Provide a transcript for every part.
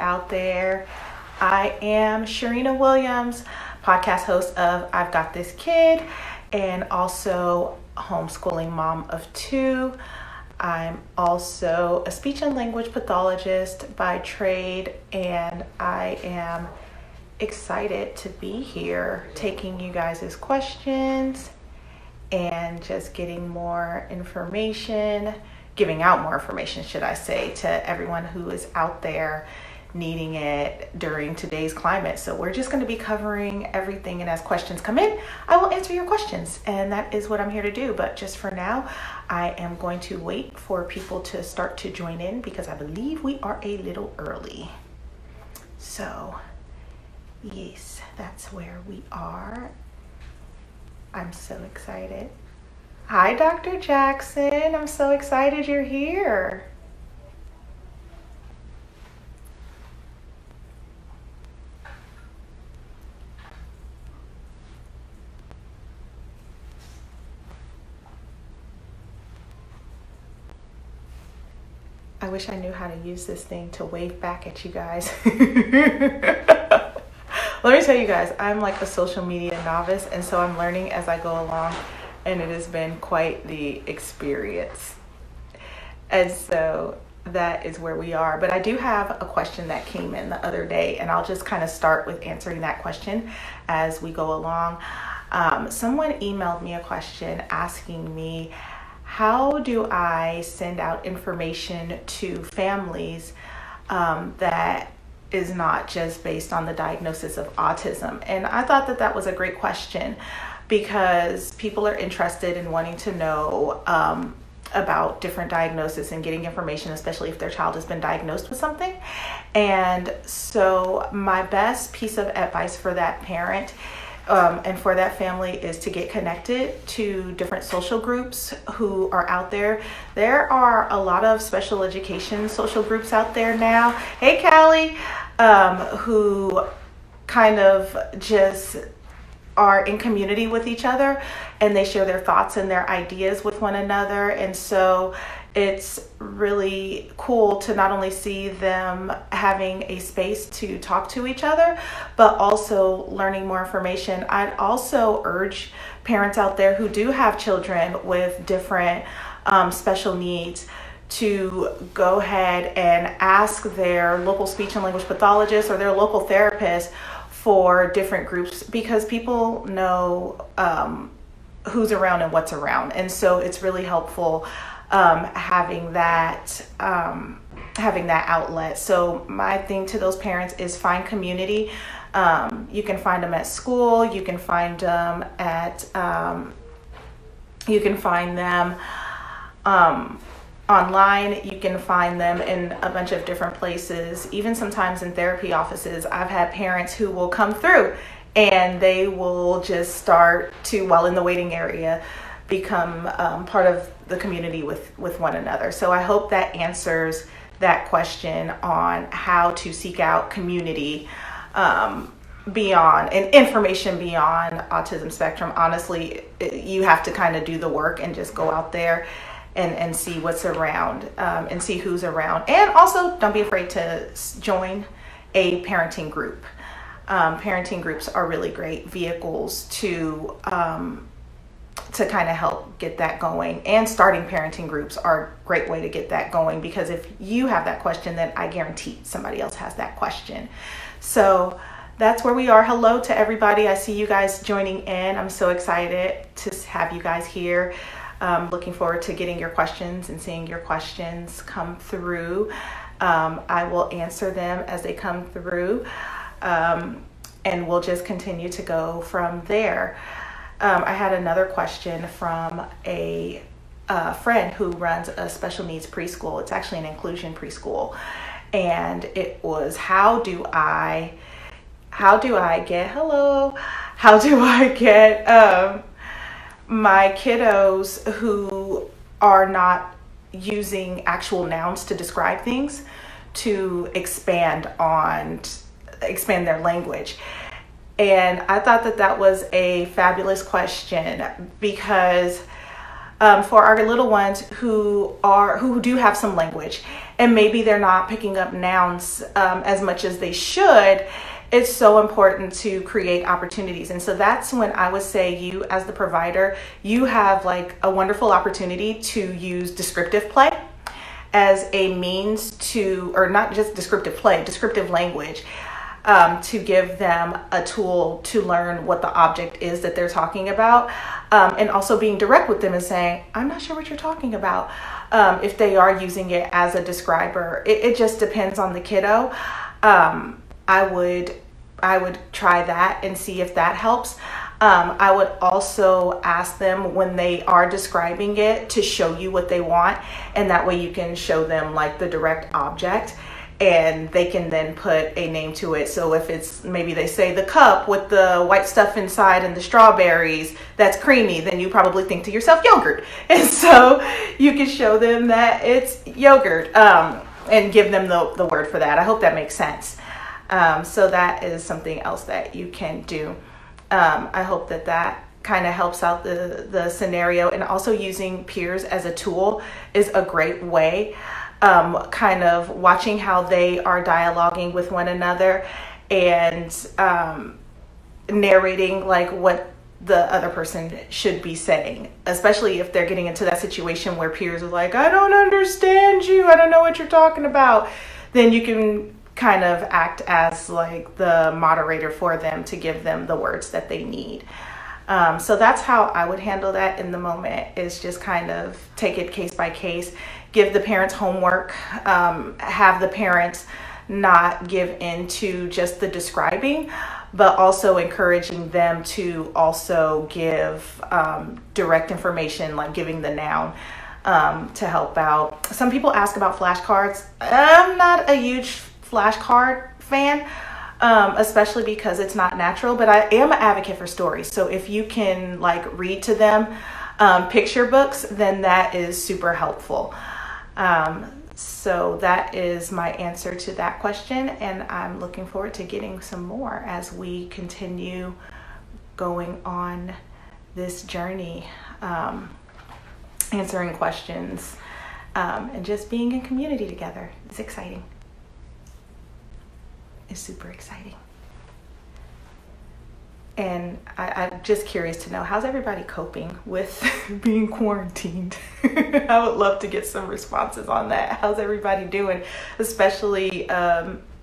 out there. I am Cherina Williams, podcast host of I've Got This Kid, and also homeschooling mom of two. I'm also a speech and language pathologist by trade, and I am excited to be here taking you guys' questions and just getting more information, giving out more information, should I say, to everyone who is out there needing it during today's climate. So we're just going to be covering everything, and as questions come in, I will answer your questions, and that is what I'm here to do. But just for now, I am going to wait for people to start to join in because I believe we are a little early. So yes, that's where we are. I'm so excited. Hi, Dr. Jackson. I'm so excited you're here. I wish I knew how to use this thing to wave back at you guys. Let me tell you guys, I'm like a social media novice, and so I'm learning as I go along, and it has been quite the experience. And so that is where we are. But I do have a question that came in the other day, and I'll just kind of start with answering that question as we go along. Someone emailed me a question asking me, how do I send out information to families that is not just based on the diagnosis of autism? And I thought that that was a great question because people are interested in wanting to know about different diagnoses and getting information, especially if their child has been diagnosed with something. And so my best piece of advice for that parent and for that family is to get connected to different social groups who are out there. There are a lot of special education social groups out there now. Hey, Callie, who kind of just are in community with each other, and they share their thoughts and their ideas with one another. And so it's really cool to not only see them having a space to talk to each other, but also learning more information. I'd also urge parents out there who do have children with different special needs to go ahead and ask their local speech and language pathologist or their local therapist for different groups, because people know who's around and what's around. And so it's really helpful having that outlet. So my thing to those parents is find community. You can find them at school. You can find them at online. You can find them in a bunch of different places, even sometimes in therapy offices. I've had parents who will come through and they will just start to, while in the waiting area, become part of the community with one another. So I hope that answers that question on how to seek out community beyond and information beyond autism spectrum. Honestly, you have to kind of do the work and just go out there and see what's around and see who's around. And also don't be afraid to join a parenting group. Parenting groups are really great vehicles to kind of help get that going, and starting parenting groups are a great way to get that going, because if you have that question, then I guarantee somebody else has that question. So that's where we are. Hello to everybody. I see you guys joining in. I'm so excited to have you guys here. Looking forward to getting your questions and seeing your questions come through. I will answer them as they come through, and we'll just continue to go from there. I had another question from a friend who runs a special needs preschool. It's actually an inclusion preschool, and it was how do I get my kiddos who are not using actual nouns to describe things to expand their language. And I thought that was a fabulous question, because For our little ones who do have some language, and maybe they're not picking up nouns as much as they should, it's so important to create opportunities. And so that's when I would say, you as the provider, you have like a wonderful opportunity to use descriptive play as a means to, or not just descriptive play, descriptive language, to give them a tool to learn what the object is that they're talking about. And also being direct with them and saying, I'm not sure what you're talking about. If they are using it as a describer, it just depends on the kiddo. I would try that and see if that helps. I would also ask them when they are describing it to show you what they want, and that way you can show them like the direct object and they can then put a name to it. So if it's, maybe they say the cup with the white stuff inside and the strawberries that's creamy, then you probably think to yourself yogurt. And so you can show them that it's yogurt, and give them the word for that. I hope that makes sense. So that is something else that you can do. I hope that kind of helps out the scenario. And also using peers as a tool is a great way. Kind of watching how they are dialoguing with one another, and narrating like what the other person should be saying, especially if they're getting into that situation where peers are like, I don't understand you, I don't know what you're talking about. Then you can kind of act as like the moderator for them to give them the words that they need. So that's how I would handle that in the moment, is just kind of take it case by case, give the parents homework, have the parents not give into just the describing, but also encouraging them to also give direct information, like giving the noun, to help out. Some people ask about flashcards. I'm not a huge flashcard fan, especially because it's not natural, but I am an advocate for stories. So if you can like read to them picture books, then that is super helpful. So that is my answer to that question, and I'm looking forward to getting some more as we continue going on this journey, answering questions, and just being in community together. It's exciting. Is super exciting. And I'm just curious to know, how's everybody coping with being quarantined? I would love to get some responses on that. How's everybody doing? Especially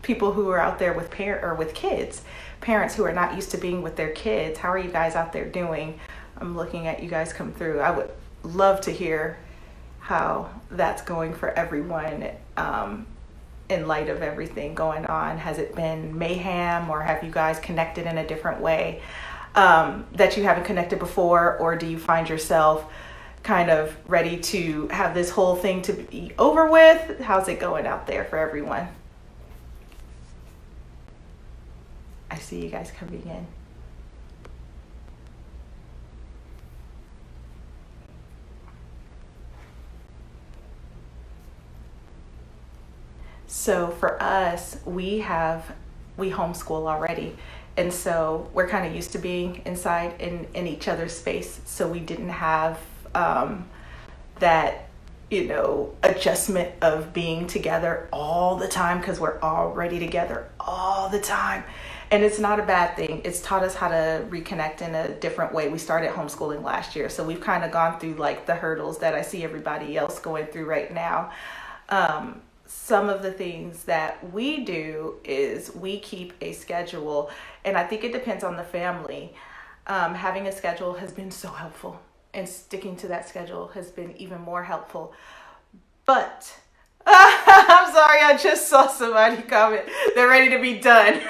people who are out there with kids, parents who are not used to being with their kids. How are you guys out there doing? I'm looking at you guys come through. I would love to hear how that's going for everyone. In light of everything going on, has it been mayhem, or have you guys connected in a different way that you haven't connected before? Or do you find yourself kind of ready to have this whole thing to be over with? How's it going out there for everyone? I see you guys coming in. So for us, we homeschool already. And so we're kind of used to being inside in each other's space. So we didn't have that, adjustment of being together all the time, because we're already together all the time. And it's not a bad thing. It's taught us how to reconnect in a different way. We started homeschooling last year. So we've kind of gone through like the hurdles that I see everybody else going through right now. Some of the things that we do is we keep a schedule, and I think it depends on the family. Having a schedule has been so helpful, and sticking to that schedule has been even more helpful. But I'm sorry, I just saw somebody comment. They're ready to be done.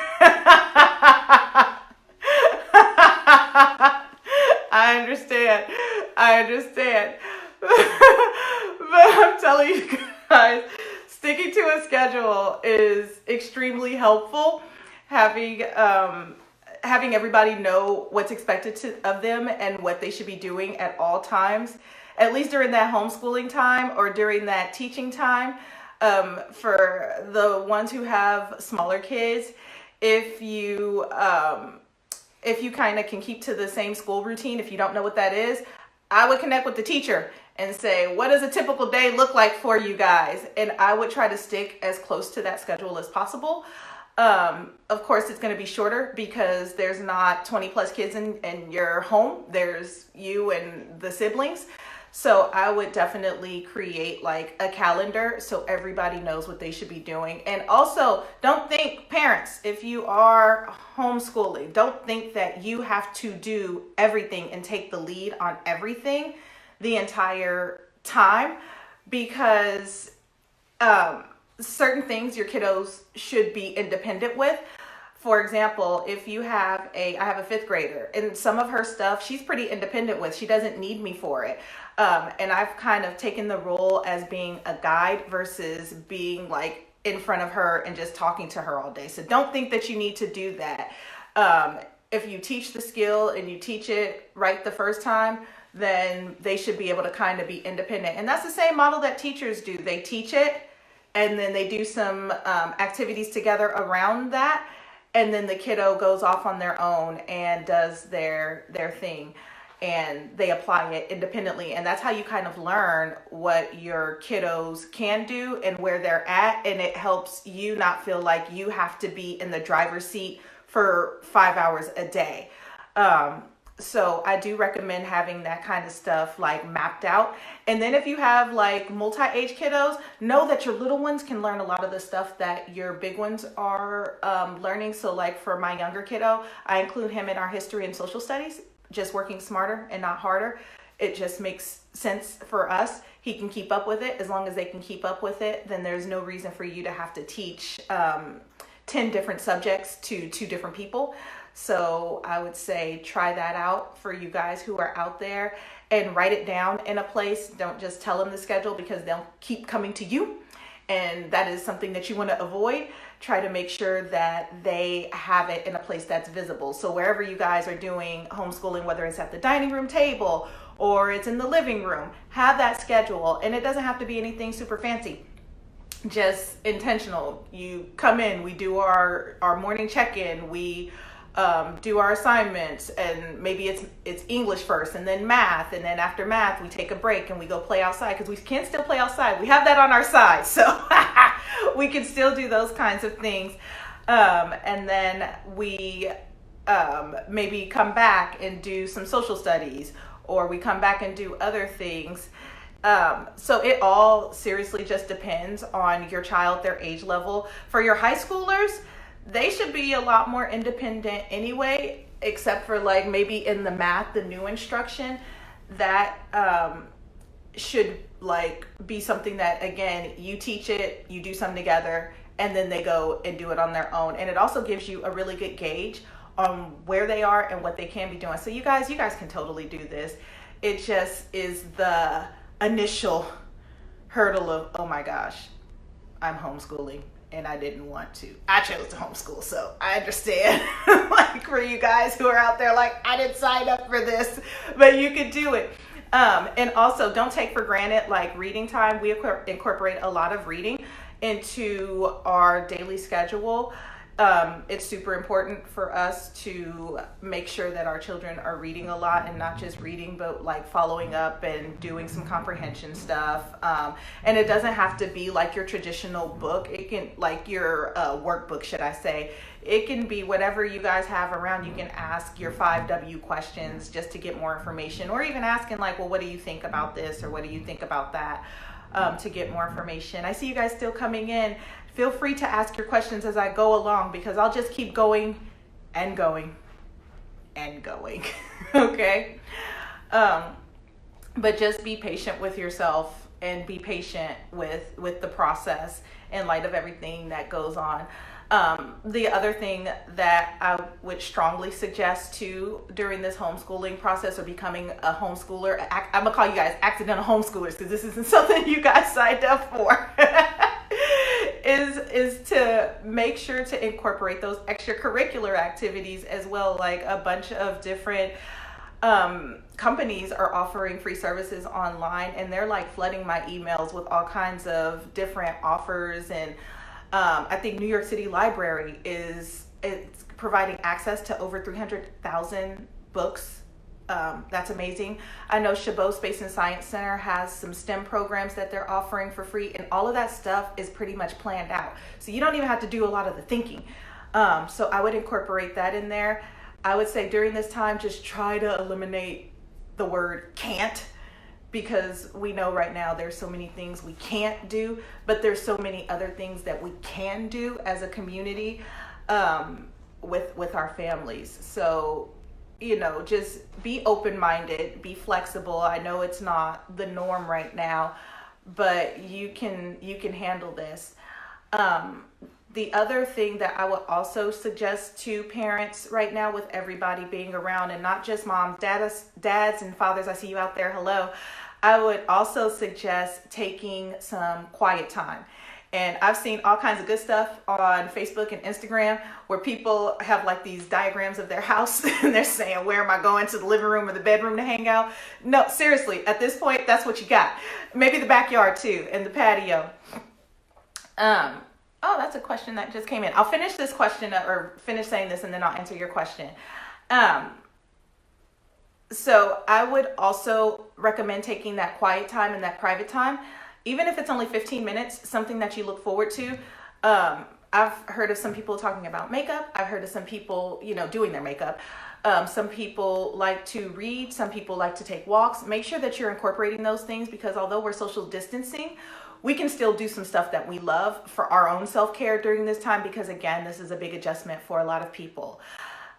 I understand. But I'm telling you guys, sticking to a schedule is extremely helpful. Having everybody know what's expected of them and what they should be doing at all times, at least during that homeschooling time or during that teaching time. For the ones who have smaller kids, if you kind of can keep to the same school routine, if you don't know what that is, I would connect with the teacher and say, what does a typical day look like for you guys? And I would try to stick as close to that schedule as possible. Of course, it's going to be shorter because there's not 20 plus kids in your home. There's you and the siblings. So I would definitely create like a calendar so everybody knows what they should be doing. And also, don't think, parents, if you are homeschooling, don't think that you have to do everything and take the lead on everything the entire time, because certain things your kiddos should be independent with. For example, if you have I have a fifth grader, and some of her stuff she's pretty independent with. She doesn't need me for it. And I've kind of taken the role as being a guide versus being like in front of her and just talking to her all day. So don't think that you need to do that. If you teach the skill and you teach it right the first time, then they should be able to kind of be independent. And that's the same model that teachers do. They teach it, and then they do some activities together around that. And then the kiddo goes off on their own and does their thing, and they apply it independently. And that's how you kind of learn what your kiddos can do and where they're at. And it helps you not feel like you have to be in the driver's seat for 5 hours a day. So I do recommend having that kind of stuff like mapped out. And then if you have like multi-age kiddos, know that your little ones can learn a lot of the stuff that your big ones are learning. So like for my younger kiddo, I include him in our history and social studies, just working smarter and not harder. It just makes sense for us. He can keep up with it. As long as they can keep up with it, then there's no reason for you to have to teach 10 different subjects to 2 different people. So I would say try that out for you guys who are out there, and write it down in a place. Don't just tell them the schedule, because they'll keep coming to you. And that is something that you want to avoid. Try to make sure that they have it in a place that's visible. So wherever you guys are doing homeschooling, whether it's at the dining room table or it's in the living room, have that schedule. And it doesn't have to be anything super fancy. Just intentional. You come in, we do our morning check-in, we do our assignments, and maybe it's English first and then math, and then after math we take a break and we go play outside, because we can still play outside. We have that on our side, so we can still do those kinds of things. And then we maybe come back and do some social studies, or we come back and do other things. So it all seriously just depends on your child, their age level. For your high schoolers, they should be a lot more independent anyway, except for like maybe in the math, the new instruction, that should like be something that, again, you teach it, you do something together, and then they go and do it on their own. And it also gives you a really good gauge on where they are and what they can be doing. So you guys can totally do this. It just is the initial hurdle of, oh my gosh, I'm homeschooling. And I didn't want to. I chose to homeschool, so I understand. Like for you guys who are out there like, I didn't sign up for this, but you could do it. And also, don't take for granted like reading time. We incorporate a lot of reading into our daily schedule. It's super important for us to make sure that our children are reading a lot, and not just reading, but like following up and doing some comprehension stuff. And it doesn't have to be like your traditional book. It can, like your workbook, should I say. It can be whatever you guys have around. You can ask your 5W questions just to get more information, or even asking like, well, what do you think about this? Or what do you think about that? To get more information. I see you guys still coming in. Feel free to ask your questions as I go along, because I'll just keep going and going and going. Okay? But just be patient with yourself, and be patient with the process in light of everything that goes on. The other thing that I would strongly suggest too during this homeschooling process, or becoming a homeschooler, I'm gonna call you guys accidental homeschoolers, because this isn't something you guys signed up for, is to make sure to incorporate those extracurricular activities as well. Like a bunch of different companies are offering free services online, and they're like flooding my emails with all kinds of different offers. And I think New York City Library it's providing access to over 300,000 books That's amazing. I know Chabot Space and Science Center has some STEM programs that they're offering for free, and all of that stuff is pretty much planned out. So you don't even have to do a lot of the thinking. So I would incorporate that in there. I would say during this time, just try to eliminate the word can't, because we know right now there's so many things we can't do, but there's so many other things that we can do as a community with our families. So just be open-minded, be flexible. I know it's not the norm right now, but you can handle this. The other thing that I would also suggest to parents right now, with everybody being around, and not just moms, dads and fathers, I see you out there, hello. I would also suggest taking some quiet time. And I've seen all kinds of good stuff on Facebook and Instagram where people have like these diagrams of their house and they're saying, where am I going, to the living room or the bedroom to hang out? No, seriously, at this point, that's what you got. Maybe the backyard too, and the patio. Oh, that's a question that just came in. I'll finish this question or finish saying this and then I'll answer your question. So I would also recommend taking that quiet time and that private time, even if it's only 15 minutes, something that you look forward to. I've heard of some people talking about makeup. I've heard of some people, doing their makeup. Some people like to read. Some people like to take walks. Make sure that you're incorporating those things, because although we're social distancing, we can still do some stuff that we love for our own self-care during this time, because again, this is a big adjustment for a lot of people.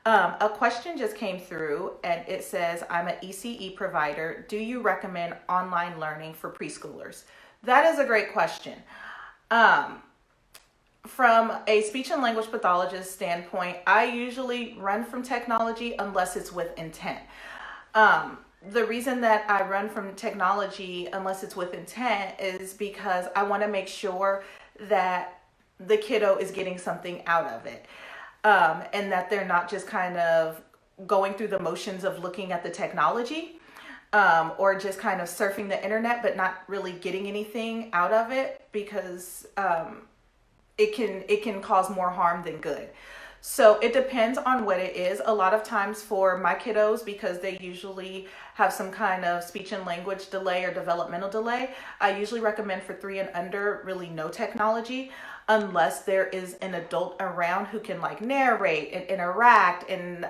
A question just came through and it says, I'm an ECE provider. Do you recommend online learning for preschoolers? That is a great question. From a speech and language pathologist standpoint, I usually run from technology unless it's with intent. The reason that I run from technology unless it's with intent is because I want to make sure that the kiddo is getting something out of it. And that they're not just kind of going through the motions of looking at the technology, or just kind of surfing the internet, but not really getting anything out of it, because it can cause more harm than good. So it depends on what it is. A lot of times for my kiddos, because they usually have some kind of speech and language delay or developmental delay, I usually recommend for 3 and under really no technology, unless there is an adult around who can like narrate and interact and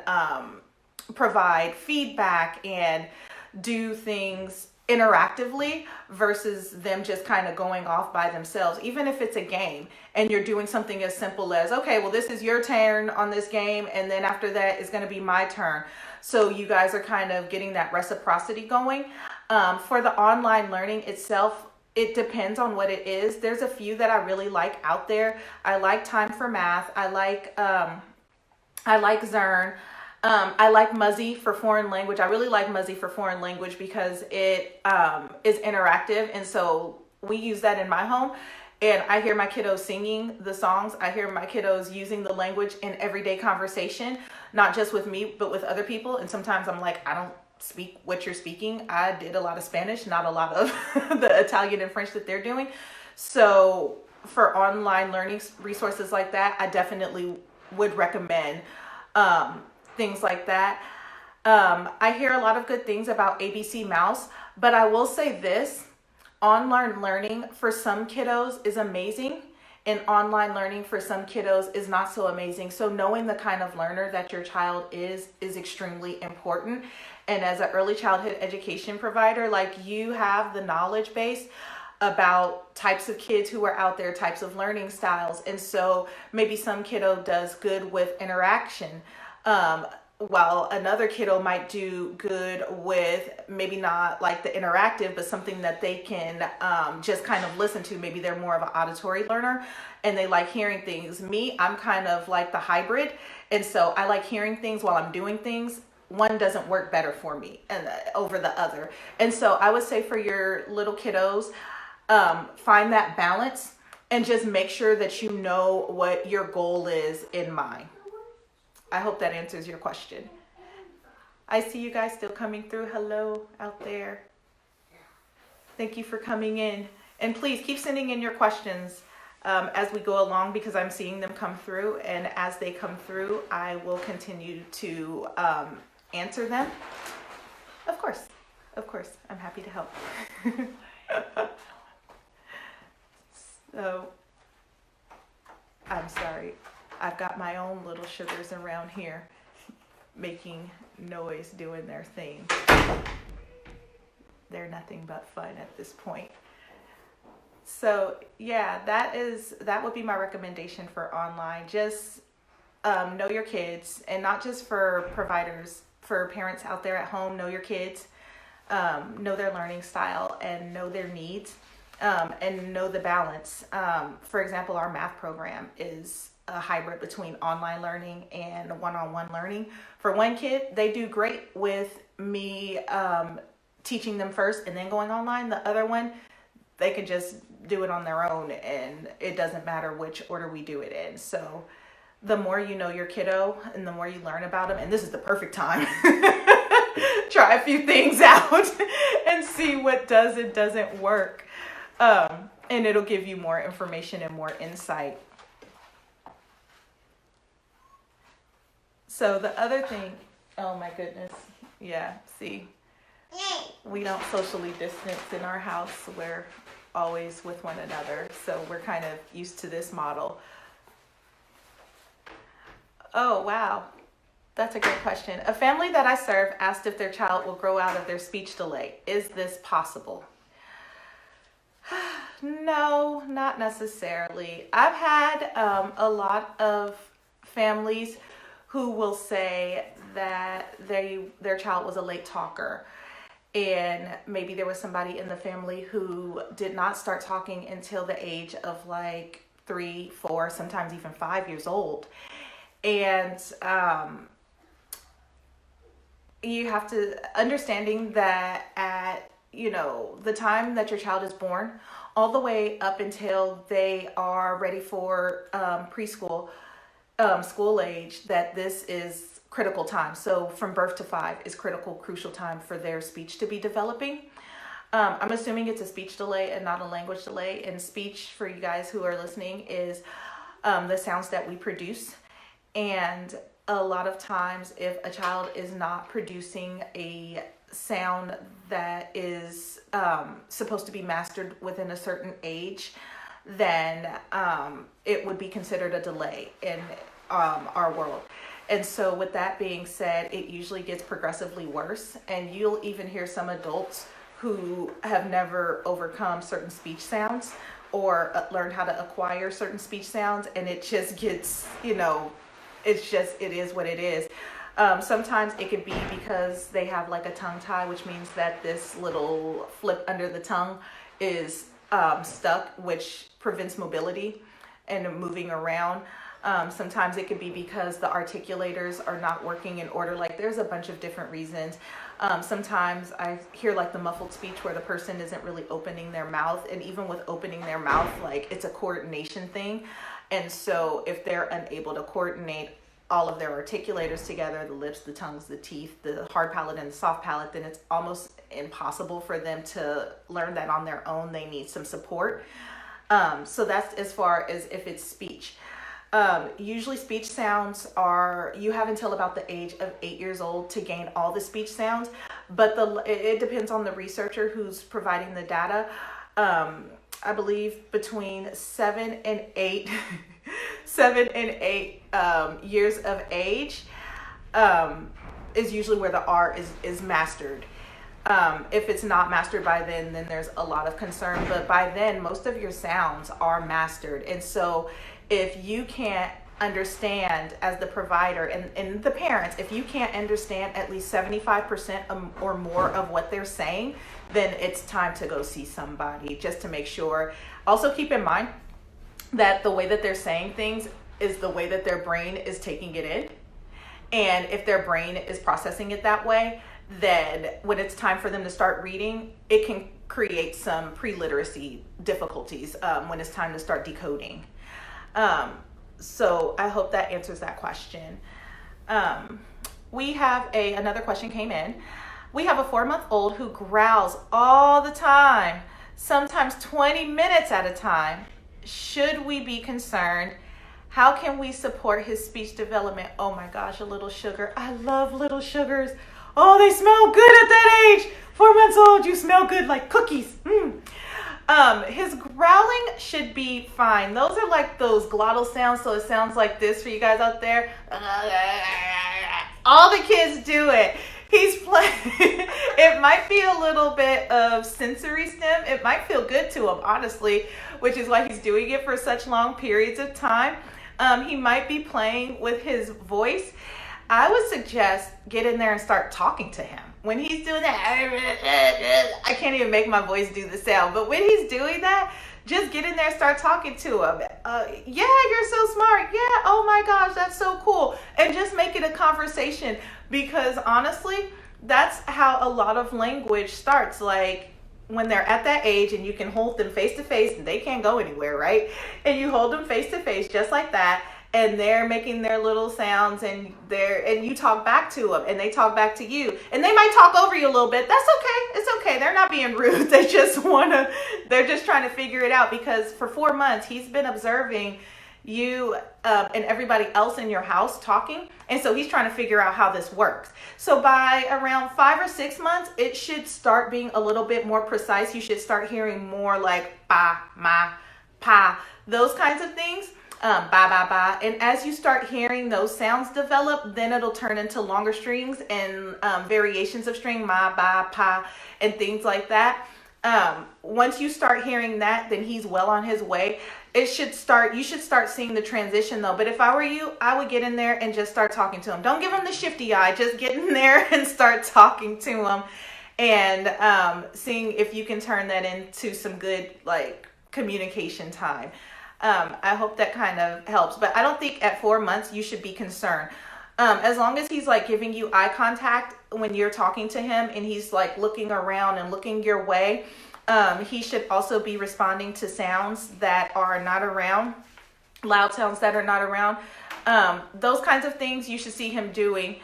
provide feedback and do things interactively, versus them just kind of going off by themselves. Even if it's a game and you're doing something as simple as, okay, well, this is your turn on this game, and then after that is going to be my turn. So you guys are kind of getting that reciprocity going. For the online learning itself, it depends on what it is. There's a few that I really like out there. I like Time for Math. I like Zern. I like Muzzy for foreign language. I really like Muzzy for foreign language because it is interactive. And so we use that in my home. And I hear my kiddos singing the songs. I hear my kiddos using the language in everyday conversation, not just with me, but with other people. And sometimes I'm like, I don't speak what you're speaking. I did a lot of Spanish, not a lot of the Italian and French that they're doing. So for online learning resources like that, I definitely would recommend things like that. I hear a lot of good things about ABC Mouse, but I will say this, online learning for some kiddos is amazing, and online learning for some kiddos is not so amazing. So knowing the kind of learner that your child is extremely important. And as an early childhood education provider, like, you have the knowledge base about types of kids who are out there, types of learning styles. And so maybe some kiddo does good with interaction, while another kiddo might do good with maybe not like the interactive, but something that they can just kind of listen to. Maybe they're more of an auditory learner and they like hearing things. Me, I'm kind of like the hybrid. And so I like hearing things while I'm doing things. One doesn't work better for me and over the other. And so I would say for your little kiddos, find that balance and just make sure that you know what your goal is in mind. I hope that answers your question. I see you guys still coming through. Hello out there. Thank you for coming in. And please keep sending in your questions as we go along, because I'm seeing them come through. And as they come through, I will continue to answer them. Of course. Of course. I'm happy to help. So, I'm sorry. I've got my own little sugars around here making noise, doing their thing. They're nothing but fun at this point. So yeah, that would be my recommendation for online. Just know your kids, and not just for providers, for parents out there at home. Know your kids, know their learning style, and know their needs, and know the balance. For example, our math program is a hybrid between online learning and one-on-one learning. For one kid, they do great with me teaching them first and then going online. The other one, they can just do it on their own, and it doesn't matter which order we do it in. So the more you know your kiddo and the more you learn about them, and this is the perfect time, try a few things out and see what does and doesn't work. And it'll give you more information and more insight. So the other thing, oh my goodness, yeah, see, we don't socially distance in our house. We're always with one another, so we're kind of used to this model. Oh, wow. That's a great question. A family that I serve asked if their child will grow out of their speech delay. Is this possible? No, not necessarily. I've had a lot of families who will say that their child was a late talker, and maybe there was somebody in the family who did not start talking until the age of like 3, 4, sometimes even 5 years old. And you have to understanding that at the time that your child is born, all the way up until they are ready for preschool, school age, that this is critical time. So from birth to 5 is crucial time for their speech to be developing. I'm assuming it's a speech delay and not a language delay. And speech, for you guys who are listening, is the sounds that we produce. And a lot of times, if a child is not producing a sound that is supposed to be mastered within a certain age, then it would be considered a delay in our world. And so with that being said, it usually gets progressively worse. And you'll even hear some adults who have never overcome certain speech sounds or learned how to acquire certain speech sounds. And it just gets, it is what it is. Sometimes it could be because they have like a tongue tie, which means that this little flip under the tongue is stuck, which prevents mobility and moving around. Sometimes it could be because the articulators are not working in order. Like there's a bunch of different reasons. Sometimes I hear like the muffled speech where the person isn't really opening their mouth. And even with opening their mouth, like it's a coordination thing. And so if they're unable to coordinate all of their articulators together, the lips, the tongues, the teeth, the hard palate and the soft palate, then it's almost impossible for them to learn that on their own. They need some support. So that's as far as if it's speech. Usually speech sounds you have until about the age of 8 years old to gain all the speech sounds, but it depends on the researcher who's providing the data. I believe between 7 and 8 years of age is usually where the R is mastered. If it's not mastered by then there's a lot of concern, but by then most of your sounds are mastered. And so if you can't understand as the provider and the parents, if you can't understand at least 75% or more of what they're saying, then it's time to go see somebody just to make sure. Also keep in mind that the way that they're saying things is the way that their brain is taking it in. And if their brain is processing it that way, then when it's time for them to start reading, it can create some pre-literacy difficulties when it's time to start decoding. So I hope that answers that question. We have another question came in. We have a 4-month-old who growls all the time, sometimes 20 minutes at a time. Should we be concerned? How can we support his speech development? Oh my gosh, a little sugar. I love little sugars. Oh, they smell good at that age. 4 months old, you smell good like cookies. His growling should be fine. Those are like those glottal sounds, so it sounds like this for you guys out there. All the kids do it. He's playing. It might be a little bit of sensory stim. It might feel good to him, honestly, which is why he's doing it for such long periods of time. He might be playing with his voice. I would suggest get in there and start talking to him. When he's doing that, I can't even make my voice do the sound, but when he's doing that, just get in there and start talking to him. Yeah, you're so smart. Yeah, oh my gosh, that's so cool. And just make it a conversation, because honestly, that's how a lot of language starts. Like when they're at that age and you can hold them face to face and they can't go anywhere, right? And you hold them face to face just like that, and they're making their little sounds, and you talk back to them and they talk back to you, and they might talk over you a little bit. That's okay. It's okay. They're not being rude. They're just trying to figure it out, because for 4 months he's been observing you and everybody else in your house talking, and so he's trying to figure out how this works. So by around 5 or 6 months, it should start being a little bit more precise. You should start hearing more like ba, ma, pa, those kinds of things. Ba, ba, ba. And as you start hearing those sounds develop, then it'll turn into longer strings and variations of string, ma, ba, pa, and things like that. Once you start hearing that, then he's well on his way. You should start seeing the transition though. But if I were you, I would get in there and just start talking to him. Don't give him the shifty eye. Just get in there and start talking to him, and seeing if you can turn that into some good like communication time. I hope that kind of helps, but I don't think at 4 months you should be concerned. As long as he's like giving you eye contact when you're talking to him, and he's like looking around and looking your way, he should also be responding to sounds that are not around, loud sounds that are not around. Those kinds of things you should see him doing.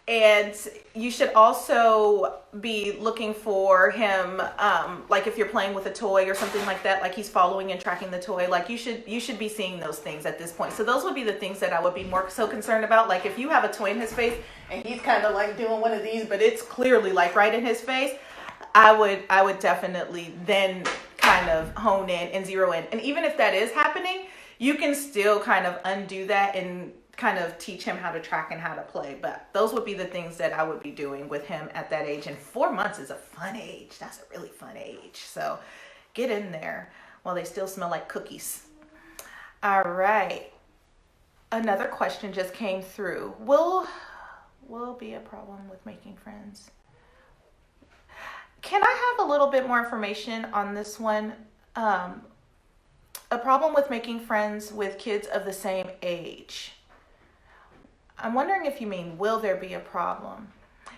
And you should also be looking for him, like if you're playing with a toy or something like that, like he's following and tracking the toy, like you should be seeing those things at this point. So those would be the things that I would be more so concerned about. Like if you have a toy in his face and he's kind of like doing one of these, but it's clearly like right in his face, I would definitely then kind of hone in and zero in. And even if that is happening, you can still kind of undo that and kind of teach him how to track and how to play. But those would be the things that I would be doing with him at that age. And 4 months is a fun age. That's a really fun age. So get in there while they still smell like cookies. All right. Another question just came through. Will be a problem with making friends? Can I have a little bit more information on this one? A problem with making friends with kids of the same age. I'm wondering if you mean, will there be a problem?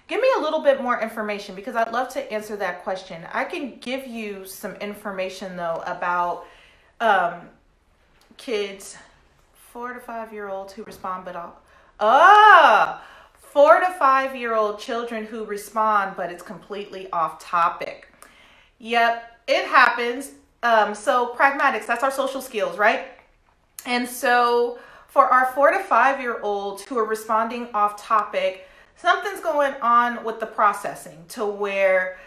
Give me a little bit more information, because I'd love to answer that question. I can give you some information though about kids 4 to 5 year olds who respond, but 4 to 5 year old children who respond, but it's completely off topic. Yep, it happens. So pragmatics, that's our social skills, right? And so for our 4 to 5 year olds who are responding off topic, something's going on with the processing to where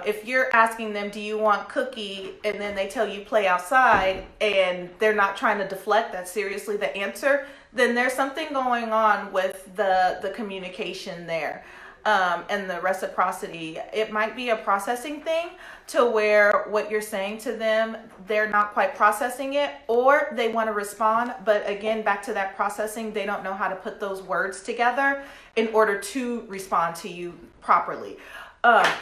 if you're asking them, do you want cookie? And then they tell you play outside, and they're not trying to deflect that seriously the answer, then there's something going on with the communication there. And the reciprocity. It might be a processing thing to where what you're saying to them, they're not quite processing it, or they want to respond, but again, back to that processing, they don't know how to put those words together in order to respond to you properly.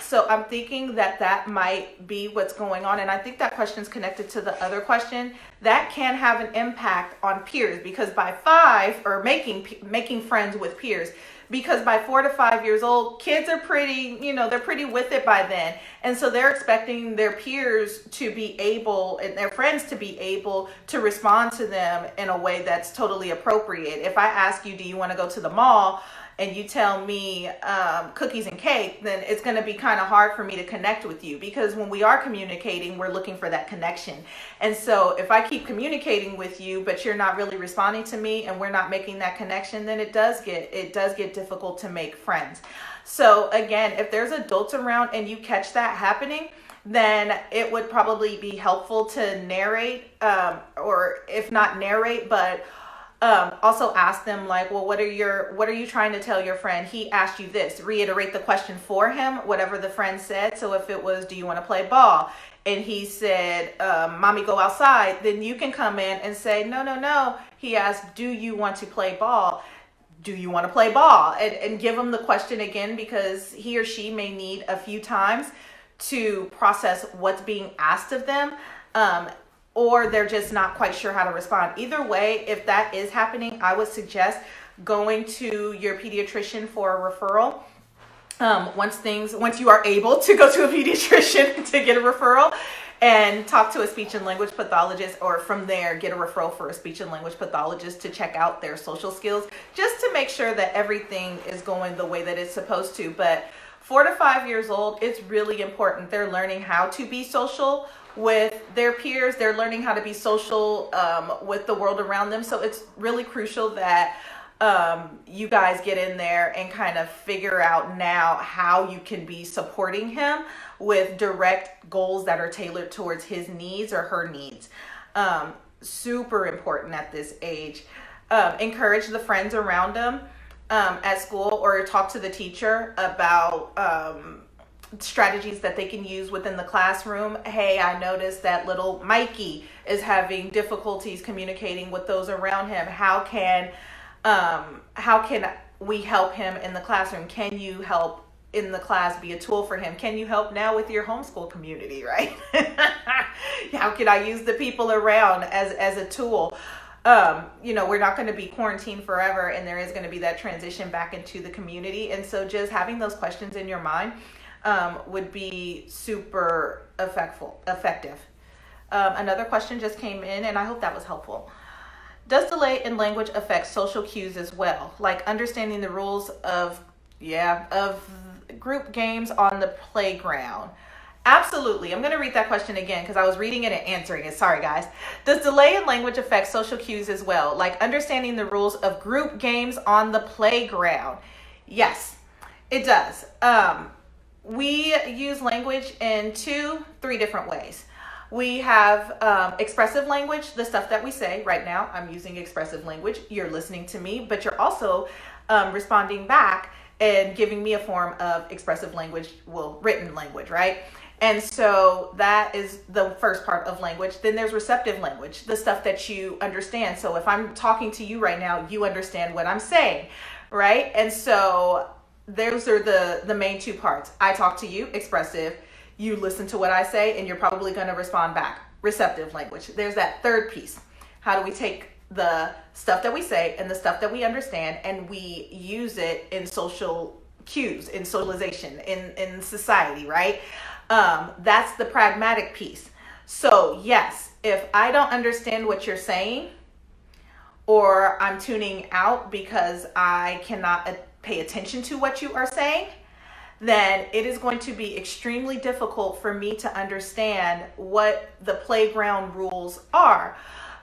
So I'm thinking that might be what's going on. And I think that question is connected to the other question that can have an impact on peers, because by 5, or making friends with peers, because by 4 to 5 years old, kids are pretty, they're pretty with it by then. And so they're expecting their peers to be able, and their friends to be able to respond to them in a way that's totally appropriate. If I ask you, do you want to go to the mall? and you tell me cookies and cake, then it's going to be kind of hard for me to connect with you, because when we are communicating, we're looking for that connection. And so if I keep communicating with you, but you're not really responding to me and we're not making that connection, then it does get difficult to make friends. So again, if there's adults around and you catch that happening, then it would probably be helpful to narrate, or if not narrate, but also ask them, like, well, what are you trying to tell your friend? He asked you this. Reiterate the question for him, whatever the friend said. So if it was, do you want to play ball? And he said, mommy, go outside. Then you can come in and say, no. He asked, do you want to play ball? Do you want to play ball? And give him the question again, because he or she may need a few times to process what's being asked of them. Or they're just not quite sure how to respond. Either way, if that is happening, I would suggest going to your pediatrician for a referral. Once you are able to go to a pediatrician to get a referral, and talk to a speech and language pathologist, or from there get a referral for a speech and language pathologist to check out their social skills, just to make sure that everything is going the way that it's supposed to. But 4 to 5 years old, it's really important. They're learning how to be social with their peers. They're learning how to be social with the world around them. So it's really crucial that you guys get in there and kind of figure out now how you can be supporting him with direct goals that are tailored towards his needs or her needs. Super important at this age. Encourage the friends around him at school, or talk to the teacher about strategies that they can use within the classroom. Hey, I noticed that little Mikey is having difficulties communicating with those around him. How can we help him in the classroom? Can you help in the class be a tool for him? Can you help now with your homeschool community, right? How can I use the people around as a tool? We're not going to be quarantined forever, and there is going to be that transition back into the community. And so just having those questions in your mind would be super effective. Another question just came in, and I hope that was helpful. Does delay in language affect social cues as well? Like understanding the rules of group games on the playground? Absolutely. I'm going to read that question again because I was reading it and answering it. Sorry, guys. Does delay in language affect social cues as well? Like understanding the rules of group games on the playground? Yes, it does. We use language in 2-3 different ways. We have expressive language, the stuff that we say. Right now, I'm using expressive language. You're listening to me, but you're also responding back and giving me a form of expressive language, written language, right? And so that is the first part of language. Then there's receptive language, the stuff that you understand. So if I'm talking to you right now, you understand what I'm saying, right? And so those are the main 2 parts. I talk to you, expressive. You listen to what I say, and you're probably going to respond back, receptive language. There's that third piece. How do we take the stuff that we say and the stuff that we understand, and we use it in social cues, in socialization, in society, right? That's the pragmatic piece. So yes, if I don't understand what you're saying, or I'm tuning out because I cannot pay attention to what you are saying, then it is going to be extremely difficult for me to understand what the playground rules are.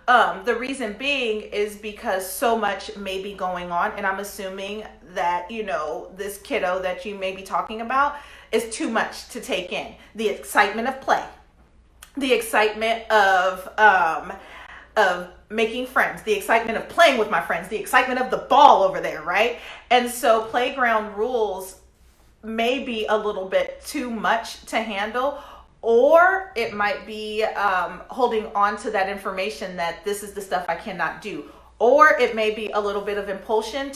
The reason being is because so much may be going on, and I'm assuming that, this kiddo that you may be talking about is too much to take in. The excitement of play, the excitement of making friends, the excitement of playing with my friends, the excitement of the ball over there, right? And so playground rules may be a little bit too much to handle, or it might be holding on to that information that this is the stuff I cannot do, or it may be a little bit of impulsive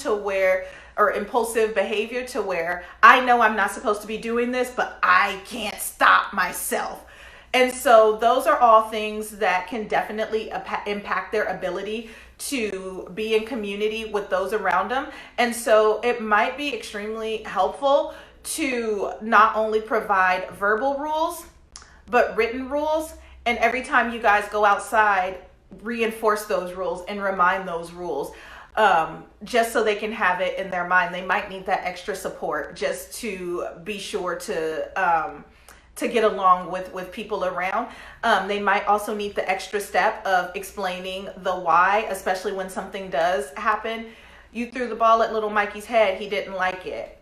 behavior to where I know I'm not supposed to be doing this, but I can't stop myself. And so those are all things that can definitely impact their ability to be in community with those around them. And so it might be extremely helpful to not only provide verbal rules, but written rules. And every time you guys go outside, reinforce those rules and remind those rules. just so they can have it in their mind. They might need that extra support just to be sure to get along with people around. They might also need the extra step of explaining the why, especially when something does happen. You threw the ball at little Mikey's head. He didn't like it.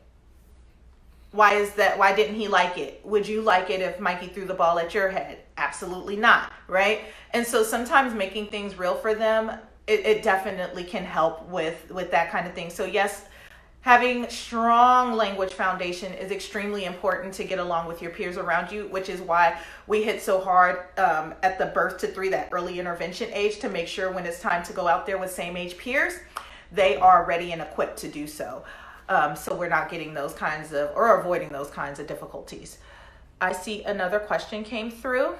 Why is that? Why didn't he like it? Would you like it if Mikey threw the ball at your head? Absolutely not, right? And so sometimes making things real for them, it definitely can help with that kind of thing. So yes, having strong language foundation is extremely important to get along with your peers around you, which is why we hit so hard at the birth to 3, that early intervention age, to make sure when it's time to go out there with same age peers, they are ready and equipped to do so. So we're not getting those kinds of, or avoiding those kinds of difficulties. I see another question came through.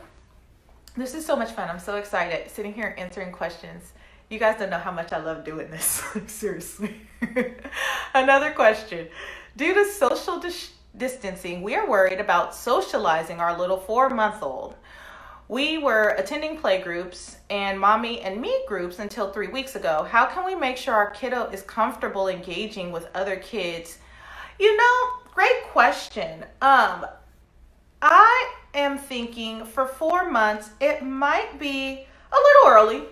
This is so much fun. I'm so excited sitting here answering questions. You guys don't know how much I love doing this. Seriously. Another question. Due to social distancing, we are worried about socializing our little 4-month-old. We were attending play groups and mommy and me groups until 3 weeks ago. How can we make sure our kiddo is comfortable engaging with other kids? Great question. I am thinking for 4 months, it might be a little early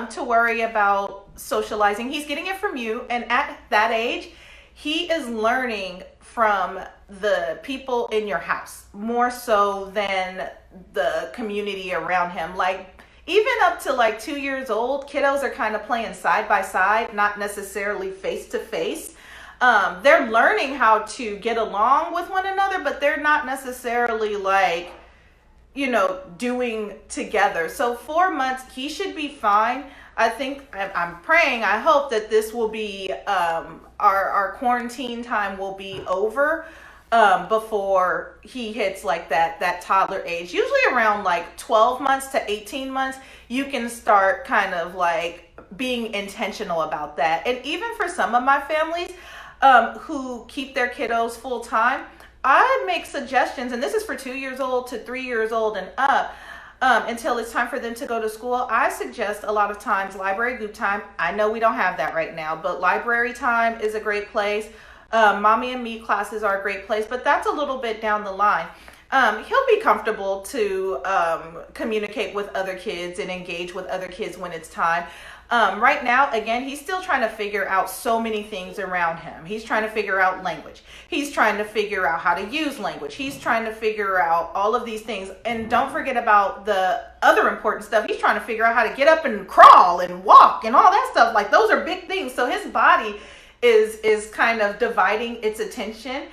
to worry about socializing. He's getting it from you, and at that age, he is learning from the people in your house more so than the community around him. Like even up to like 2 years old, kiddos are kind of playing side by side, not necessarily face to face. They're learning how to get along with one another, but they're not necessarily like, doing together. So 4 months, he should be fine. I think, I'm praying, I hope that this will be, our quarantine time will be over before he hits like that toddler age. Usually around like 12 months to 18 months, you can start kind of like being intentional about that. And even for some of my families who keep their kiddos full time, I make suggestions, and this is for 2 years old to 3 years old and up, until it's time for them to go to school. I suggest a lot of times library group time. I know we don't have that right now, but library time is a great place. Mommy and me classes are a great place, but that's a little bit down the line. He'll be comfortable to communicate with other kids and engage with other kids when it's time. Right now, again, he's still trying to figure out so many things around him. He's trying to figure out language. He's trying to figure out how to use language. He's trying to figure out all of these things. And don't forget about the other important stuff. He's trying to figure out how to get up and crawl and walk and all that stuff. Like those are big things. So his body is kind of dividing its attention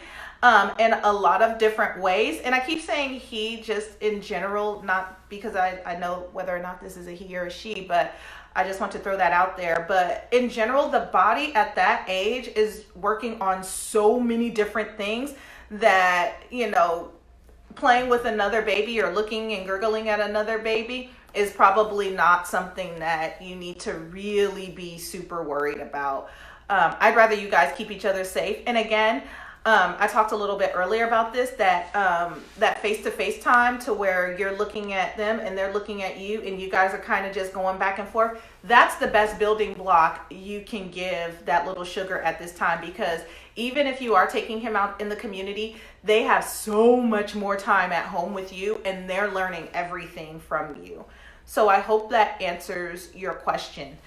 in a lot of different ways. And I keep saying he just in general, not because I know whether or not this is a he or a she, but I just want to throw that out there. But in general, the body at that age is working on so many different things that, playing with another baby or looking and gurgling at another baby is probably not something that you need to really be super worried about. I'd rather you guys keep each other safe. And again, I talked a little bit earlier about this, that face-to-face time to where you're looking at them and they're looking at you and you guys are kind of just going back and forth. That's the best building block you can give that little sugar at this time, because even if you are taking him out in the community, they have so much more time at home with you and they're learning everything from you. So I hope that answers your question.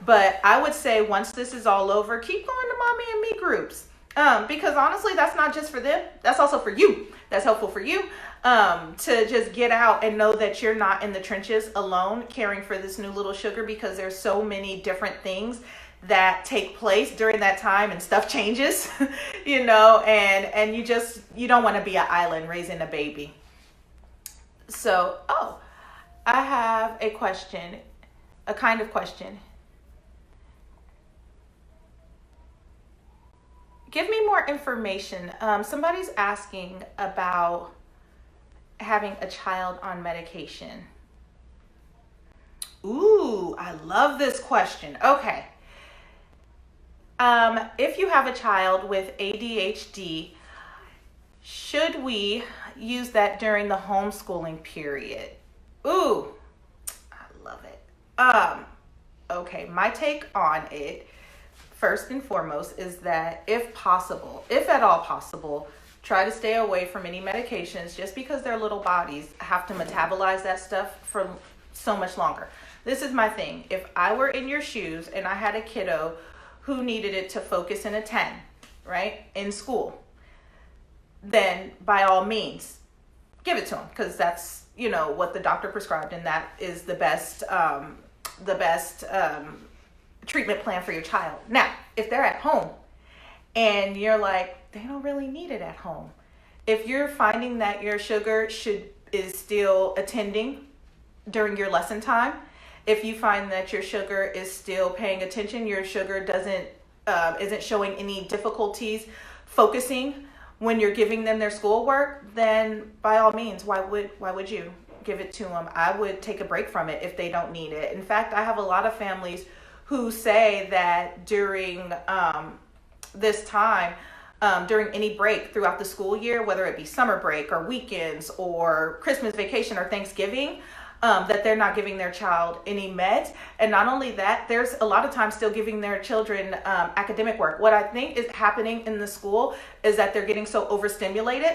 But I would say once this is all over, keep going to mommy and me groups. Because honestly, that's not just for them. That's also for you. That's helpful for you to just get out and know that you're not in the trenches alone caring for this new little sugar, because there's so many different things that take place during that time and stuff changes, and you don't want to be an island raising a baby. So, I have a question, a kind of question. Give me more information. Somebody's asking about having a child on medication. Ooh, I love this question. Okay. If you have a child with ADHD, should we use that during the homeschooling period? Ooh, I love it. Okay, my take on it first and foremost is that if possible, if at all possible, try to stay away from any medications just because their little bodies have to metabolize that stuff for so much longer. This is my thing. If I were in your shoes and I had a kiddo who needed it to focus and attend, right, in school, then by all means, give it to them, because that's, what the doctor prescribed, and that is the best treatment plan for your child. Now, if they're at home and you're like, they don't really need it at home. If you're finding that your sugar is still attending during your lesson time, if you find that your sugar is still paying attention, your sugar isn't showing any difficulties focusing when you're giving them their schoolwork, then by all means, why would you give it to them? I would take a break from it if they don't need it. In fact, I have a lot of families who say that during this time, during any break throughout the school year, whether it be summer break or weekends or Christmas vacation or Thanksgiving, that they're not giving their child any meds. And not only that, there's a lot of times still giving their children academic work. What I think is happening in the school is that they're getting so overstimulated,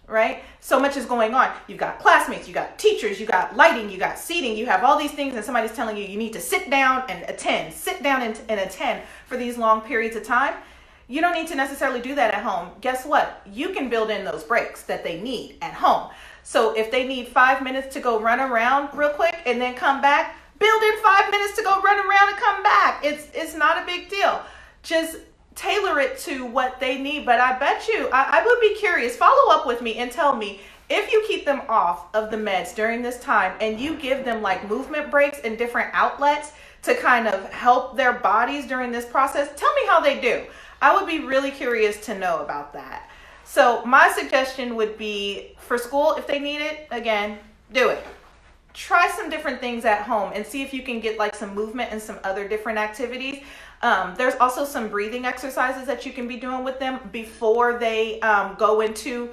right? So much is going on. You've got classmates, you got teachers, you got lighting, you got seating, you have all these things, and somebody's telling you need to sit down and attend, and attend for these long periods of time. You don't need to necessarily do that at home. Guess what? You can build in those breaks that they need at home. So if they need 5 minutes to go run around real quick and then come back, build in 5 minutes to go run around and come back. It's not a big deal. Just tailor it to what they need. But I bet you, I would be curious, follow up with me and tell me, if you keep them off of the meds during this time and you give them like movement breaks and different outlets to kind of help their bodies during this process, tell me how they do. I would be really curious to know about that. So my suggestion would be, for school, if they need it, again, do it. Try some different things at home and see if you can get like some movement and some other different activities. There's also some breathing exercises that you can be doing with them before they go into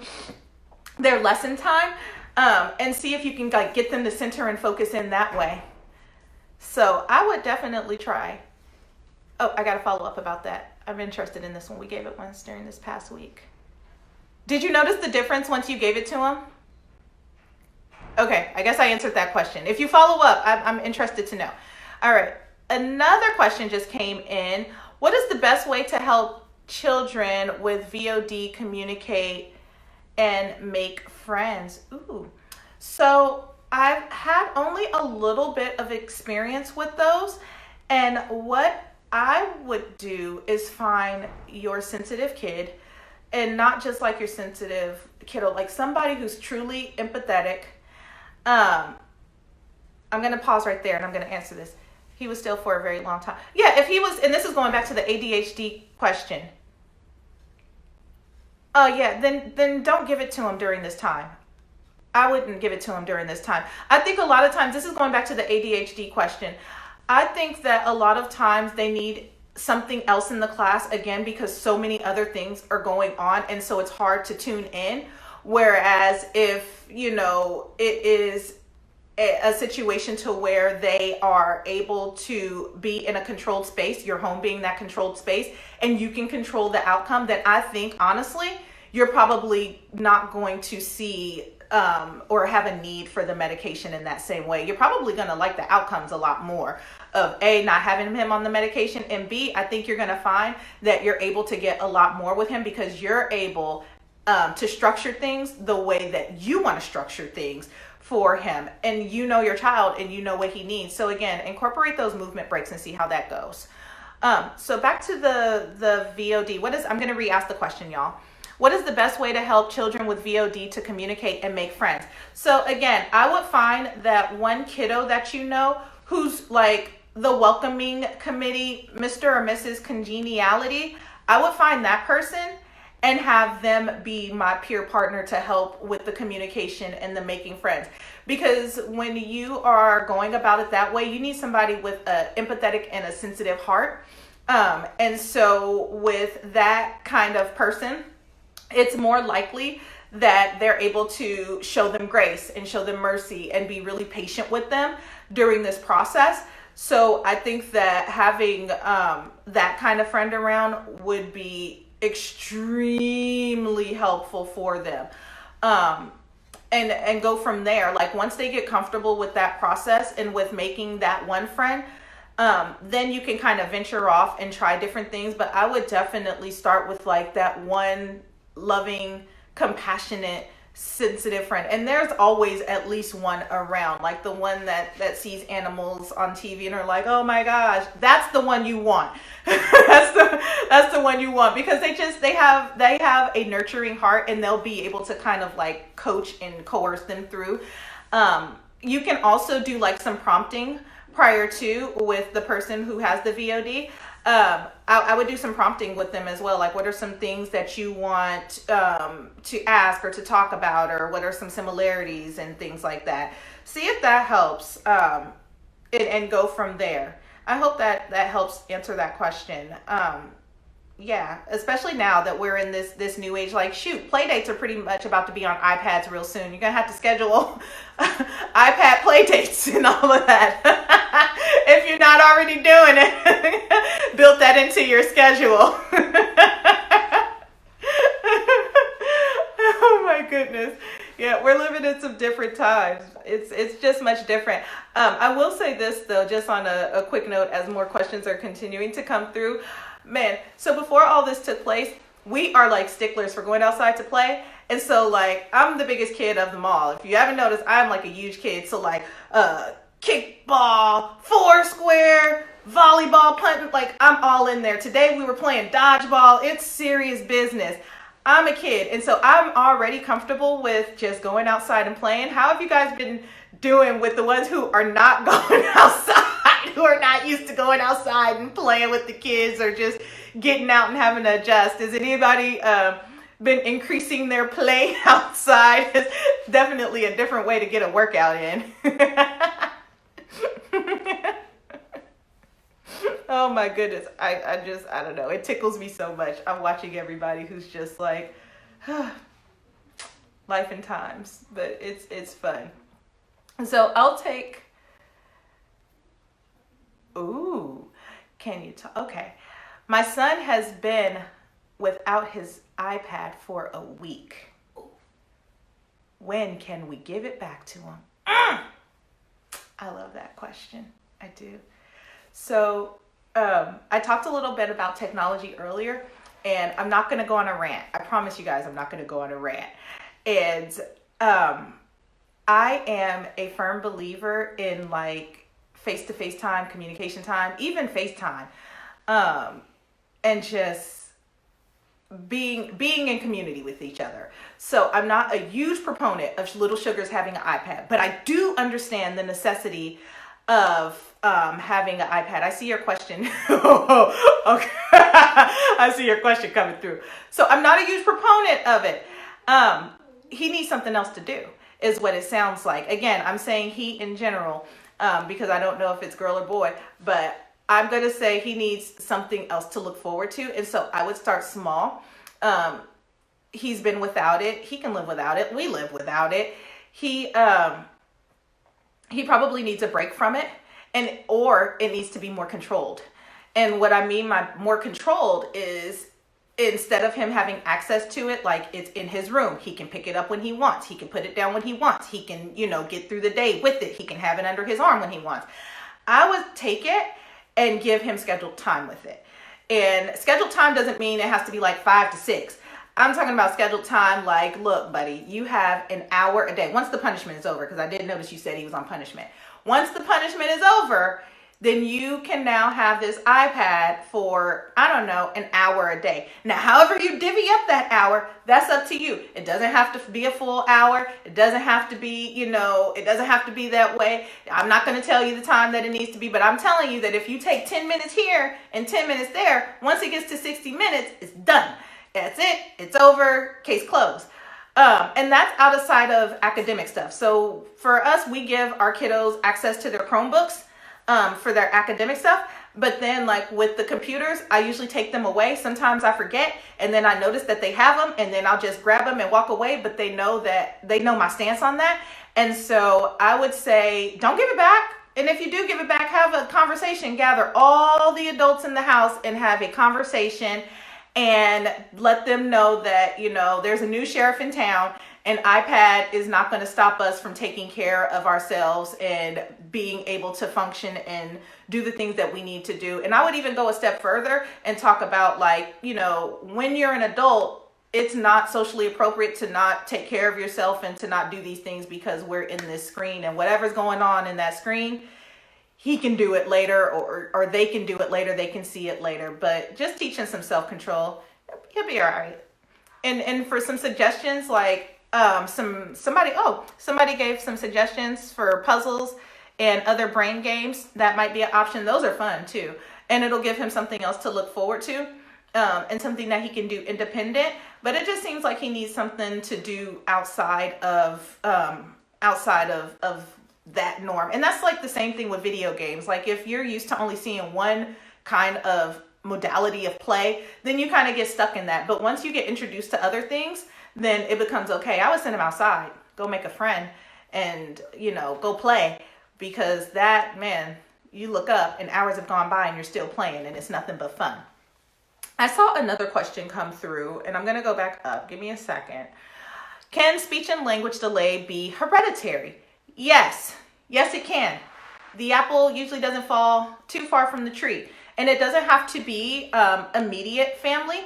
their lesson time, and see if you can like get them to center and focus in that way. So I would definitely try. Oh, I got to follow up about that. I'm interested in this one. We gave it once during this past week. Did you notice the difference once you gave it to them? Okay, I guess I answered that question. If you follow up, I'm interested to know. All right, another question just came in. What is the best way to help children with VOD communicate and make friends? Ooh, so I've had only a little bit of experience with those, and what I would do is find your sensitive kid, and not just like your sensitive kiddo, like somebody who's truly empathetic. I'm going to pause right there and I'm going to answer this. He was still for a very long time. Yeah, if he was, and this is going back to the ADHD question. Oh yeah, then don't give it to him during this time. I wouldn't give it to him during this time. I think a lot of times, this is going back to the ADHD question. I think that a lot of times they need something else in the class, again, because so many other things are going on, and so it's hard to tune in. Whereas if it is a situation to where they are able to be in a controlled space, your home being that controlled space, and you can control the outcome, then I think honestly you're probably not going to see or have a need for the medication in that same way. You're probably going to like the outcomes a lot more of A, not having him on the medication, and B, I think you're going to find that you're able to get a lot more with him because you're able to structure things the way that you want to structure things for him, and you know your child and you know what he needs. So again, incorporate those movement breaks and see how that goes. So back to the VOD. I'm going to re-ask the question, y'all. What is the best way to help children with VOD to communicate and make friends? So again, I would find that one kiddo that you know who's like the welcoming committee, Mr. or Mrs. Congeniality, I would find that person and have them be my peer partner to help with the communication and the making friends. Because when you are going about it that way, you need somebody with an empathetic and a sensitive heart. And so with that kind of person, it's more likely that they're able to show them grace and show them mercy and be really patient with them during this process. So I think that having that kind of friend around would be extremely helpful for them. And go from there. Like once they get comfortable with that process and with making that one friend, then you can kind of venture off and try different things. But I would definitely start with like that one loving, compassionate, sensitive friend. And there's always at least one around, like the one that sees animals on TV and are like, oh my gosh, that's the one you want. that's the one you want, because they have a nurturing heart, and they'll be able to kind of like coach and coerce them through. You can also do like some prompting prior to with the person who has the VOD. I would do some prompting with them as well. Like, what are some things that you want to ask or to talk about, or what are some similarities and things like that. See if that helps, and go from there. I hope that helps answer that question. Yeah, especially now that we're in this new age. Like, shoot, play dates are pretty much about to be on iPads real soon. You're gonna have to schedule iPad play dates and all of that. If you're not already doing it, build that into your schedule. Oh my goodness. Yeah, we're living in some different times. It's just much different. I will say this though, just on a quick note, as more questions are continuing to come through. Man, so before all this took place, we are like sticklers for going outside to play. And so like, I'm the biggest kid of them all. If you haven't noticed, I'm like a huge kid. So like, kickball, foursquare, volleyball, punting, like I'm all in there. Today we were playing dodgeball. It's serious business. I'm a kid, and so I'm already comfortable with just going outside and playing. How have you guys been doing with the ones who are not going outside, who are not used to going outside and playing with the kids, or just getting out and having to adjust? Has anybody been increasing their play outside? It's definitely a different way to get a workout in. Oh my goodness. I don't know. It tickles me so much. I'm watching everybody who's just like, life and times, but it's fun. So I'll take, can you talk? Okay. My son has been without his iPad for a week. When can we give it back to him? I love that question. I do. So I talked a little bit about technology earlier, and I'm not going to go on a rant. I promise you guys I'm not going to go on a rant. And I am a firm believer in like face-to-face time, communication time, even FaceTime, and just being in community with each other. So I'm not a huge proponent of little sugars having an iPad, but I do understand the necessity of having an iPad. I see your question. Okay. I see your question coming through. So I'm not a huge proponent of it. He needs something else to do, is what it sounds like. Again, I'm saying he in general, because I don't know if it's girl or boy, but I'm going to say he needs something else to look forward to. And so I would start small. He's been without it. He can live without it. We live without it. He probably needs a break from it, or it needs to be more controlled. And what I mean by more controlled is, instead of him having access to it, like it's in his room, he can pick it up when he wants. He can put it down when he wants. He can, get through the day with it. He can have it under his arm when he wants. I would take it and give him scheduled time with it. And scheduled time doesn't mean it has to be like 5 to 6. I'm talking about scheduled time like, look, buddy, you have an hour a day. Once the punishment is over, because I did notice you said he was on punishment. Once the punishment is over, then you can now have this iPad for, an hour a day. Now, however you divvy up that hour, that's up to you. It doesn't have to be a full hour. It doesn't have to be, it doesn't have to be that way. I'm not going to tell you the time that it needs to be, but I'm telling you that if you take 10 minutes here and 10 minutes there, once it gets to 60 minutes, it's done. That's it. It's over. Case closed. And that's outside of academic stuff. So for us, we give our kiddos access to their Chromebooks for their academic stuff. But then like with the computers, I usually take them away. Sometimes I forget, and then I notice that they have them, and then I'll just grab them and walk away. But they know my stance on that. And so I would say, don't give it back. And if you do give it back, have a conversation. Gather all the adults in the house and have a conversation and let them know that, there's a new sheriff in town, and iPad is not going to stop us from taking care of ourselves and being able to function and do the things that we need to do. And I would even go a step further and talk about, when you're an adult, it's not socially appropriate to not take care of yourself and to not do these things because we're in this screen, and whatever's going on in that screen, he can do it later, or they can do it later. They can see it later. But just teaching some self-control, he'll be all right. And for some suggestions, somebody gave some suggestions for puzzles and other brain games. That might be an option. Those are fun too. And it'll give him something else to look forward to. And something that he can do independent, but it just seems like he needs something to do outside of that norm. And that's like the same thing with video games. Like if you're used to only seeing one kind of modality of play, then you kind of get stuck in that. But once you get introduced to other things, then it becomes okay. I would send him outside, go make a friend, and go play, because that, man, you look up and hours have gone by and you're still playing and it's nothing but fun. I saw another question come through, and I'm going to go back up. Give me a second. Can speech and language delay be hereditary? Yes. Yes, it can. The apple usually doesn't fall too far from the tree. And it doesn't have to be immediate family.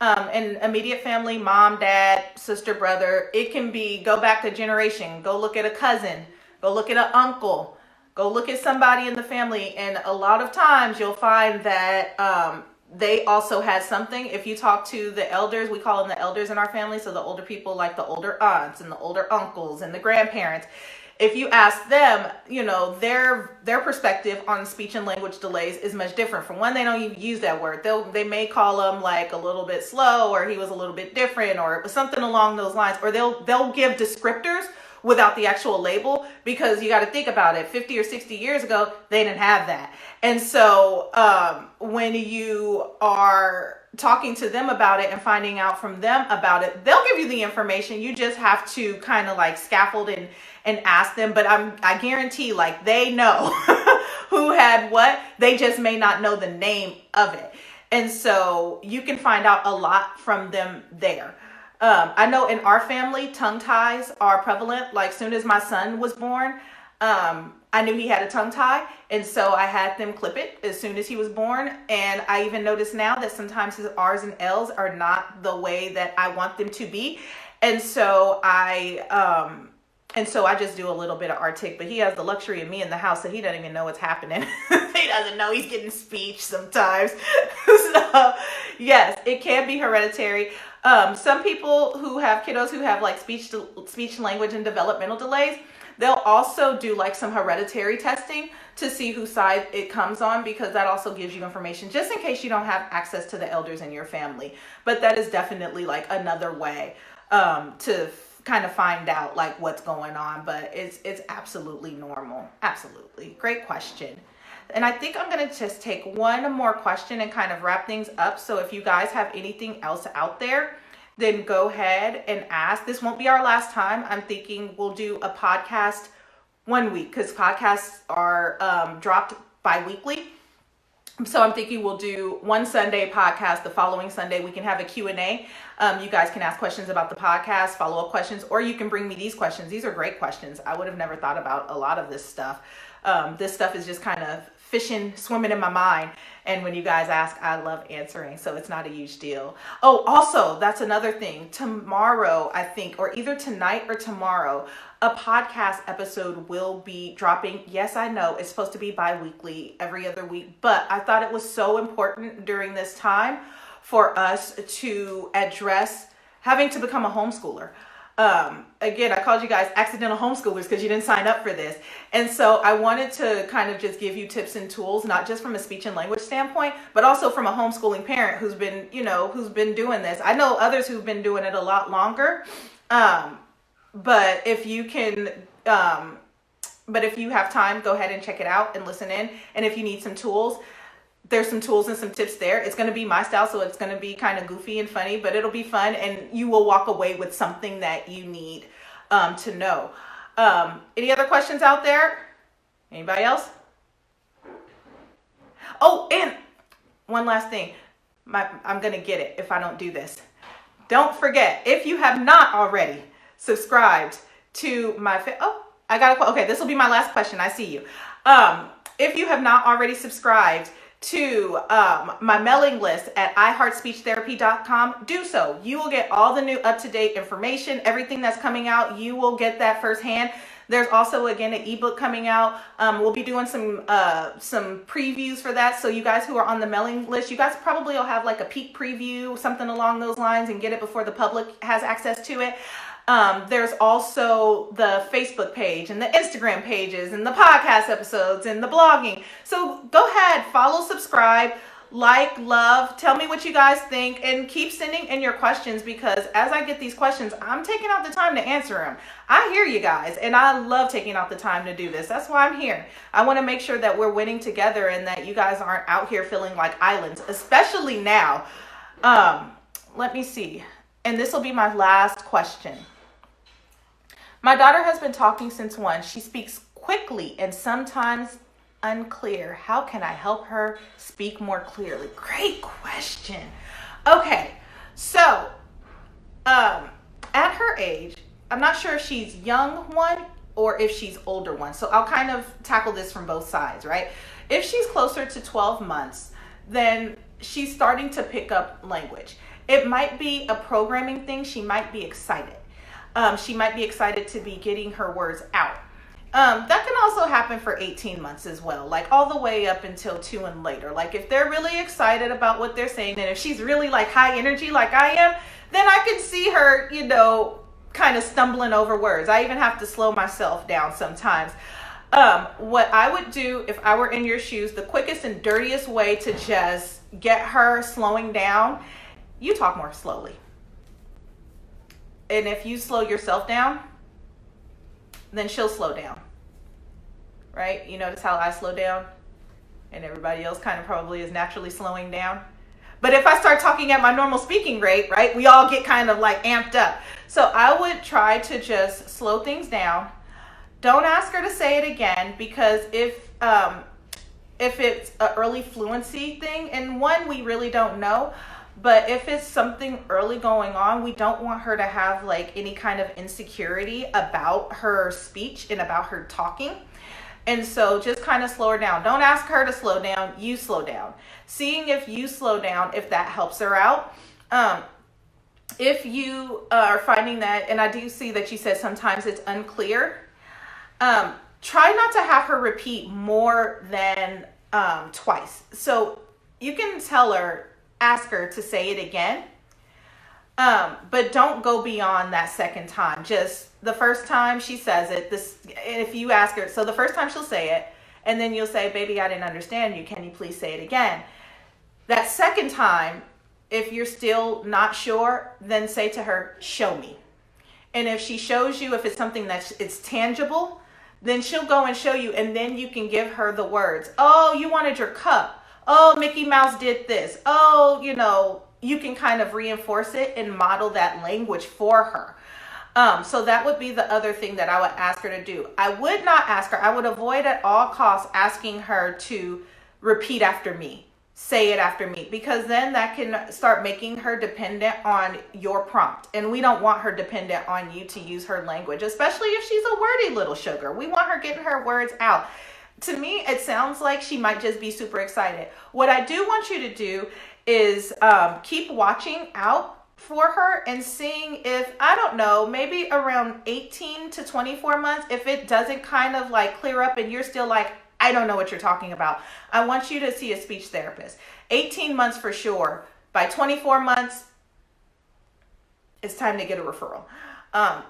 And immediate family, mom, dad, sister, brother. It can be go back a generation. Go look at a cousin. Go look at an uncle. Go look at somebody in the family. And a lot of times you'll find that they also had something. If you talk to the elders, we call them the elders in our family, so the older people, like the older aunts and the older uncles and the grandparents, if you ask them, their perspective on speech and language delays is much different. For one, they don't even use that word. They may call them like a little bit slow, or he was a little bit different, or it was something along those lines, or they'll give descriptors without the actual label, because you got to think about it. 50 or 60 years ago, they didn't have that. And so when you are talking to them about it and finding out from them about it, they'll give you the information. You just have to kind of like scaffold and ask them. But I guarantee, like, they know who had what. They just may not know the name of it. And so you can find out a lot from them there. I know in our family, tongue ties are prevalent. Like, soon as my son was born, I knew he had a tongue tie. And so I had them clip it as soon as he was born. And I even notice now that sometimes his R's and L's are not the way that I want them to be. And so I just do a little bit of artic, but he has the luxury of me in the house, so he doesn't even know what's happening. He doesn't know he's getting speech sometimes. So yes, it can be hereditary. Some people who have kiddos who have like speech, language, and developmental delays, they'll also do like some hereditary testing to see whose side it comes on, because that also gives you information just in case you don't have access to the elders in your family. But that is definitely like another way to kind of find out like what's going on. But it's absolutely normal. Absolutely. Great question. And I think I'm going to just take one more question and kind of wrap things up. So if you guys have anything else out there, then go ahead and ask. This won't be our last time. I'm thinking we'll do a podcast one week, because podcasts are dropped bi-weekly. So I'm thinking we'll do one Sunday podcast. The following Sunday, we can have a Q&A. You guys can ask questions about the podcast, follow-up questions, or you can bring me these questions. These are great questions. I would have never thought about a lot of this stuff. This stuff is just kind of swimming in my mind. And when you guys ask, I love answering. So it's not a huge deal. Oh, also, that's another thing. Tomorrow, I think, or either tonight or tomorrow, a podcast episode will be dropping. Yes, I know it's supposed to be bi-weekly, every other week, but I thought it was so important during this time for us to address having to become a homeschooler. Again, I called you guys accidental homeschoolers because you didn't sign up for this. And so I wanted to kind of just give you tips and tools, not just from a speech and language standpoint, but also from a homeschooling parent who's been doing this. I know others who've been doing it a lot longer. But if you have time, go ahead and check it out and listen in. And if you need some tools, there's some tools and some tips there. It's going to be my style, so it's going to be kind of goofy and funny, but it'll be fun, and you will walk away with something that you need to know. Any other questions out there? Anybody else? Oh, and one last thing. I'm going to get it if I don't do this. Don't forget, if you have not already subscribed to my... okay, this will be my last question. I see you. If you have not already subscribed to my mailing list at iHeartSpeechTherapy.com, do so. You will get all the new up-to-date information, everything that's coming out. You will get that firsthand. There's also, again, an ebook coming out. We'll be doing some previews for that. So you guys who are on the mailing list, you guys probably will have like a peek preview, something along those lines, and get it before the public has access to it. There's also the Facebook page and the Instagram pages and the podcast episodes and the blogging. So go ahead, follow, subscribe, like, love, tell me what you guys think, and keep sending in your questions, because as I get these questions, I'm taking out the time to answer them. I hear you guys, and I love taking out the time to do this. That's why I'm here. I want to make sure that we're winning together and that you guys aren't out here feeling like islands, especially now. Let me see. And this will be my last question. My daughter has been talking since 1. She speaks quickly and sometimes unclear. How can I help her speak more clearly? Great question. Okay, so at her age, I'm not sure if she's young 1 or if she's older 1. So I'll kind of tackle this from both sides, right? If she's closer to 12 months, then she's starting to pick up language. It might be a programming thing. She might be excited. She might be excited to be getting her words out. That can also happen for 18 months as well, like all the way up until 2 and later. Like if they're really excited about what they're saying, and if she's really like high energy like I am, then I can see her, kind of stumbling over words. I even have to slow myself down sometimes. What I would do if I were in your shoes, the quickest and dirtiest way to just get her slowing down, you talk more slowly. And if you slow yourself down, then she'll slow down, right? You notice how I slow down and everybody else kind of probably is naturally slowing down. But if I start talking at my normal speaking rate, right, we all get kind of like amped up. So I would try to just slow things down. Don't ask her to say it again, because if it's an early fluency thing, and 1, we really don't know. But if it's something early going on, we don't want her to have like any kind of insecurity about her speech and about her talking. And so just kind of slow her down. Don't ask her to slow down. You slow down. Seeing if you slow down, if that helps her out. If you are finding that, and I do see that you said sometimes it's unclear, try not to have her repeat more than twice. So you can tell her, ask her to say it again, but don't go beyond that second time. Just the first time she says it, if you ask her, so the first time she'll say it, and then you'll say, baby, I didn't understand you. Can you please say it again? That second time, if you're still not sure, then say to her, show me. And if she shows you, if it's something it's tangible, then she'll go and show you, and then you can give her the words. Oh, you wanted your cup. Oh, Mickey Mouse did this. Oh, you can kind of reinforce it and model that language for her. So that would be the other thing that I would ask her to do. I would not ask her. I would avoid at all costs asking her to repeat after me. Say it after me, because then that can start making her dependent on your prompt. And we don't want her dependent on you to use her language, especially if she's a wordy little sugar. We want her getting her words out. To me, it sounds like she might just be super excited. What I do want you to do is keep watching out for her and seeing if, I don't know, maybe around 18 to 24 months, if it doesn't kind of like clear up and you're still like, I don't know what you're talking about, I want you to see a speech therapist. 18 months for sure. By 24 months, it's time to get a referral.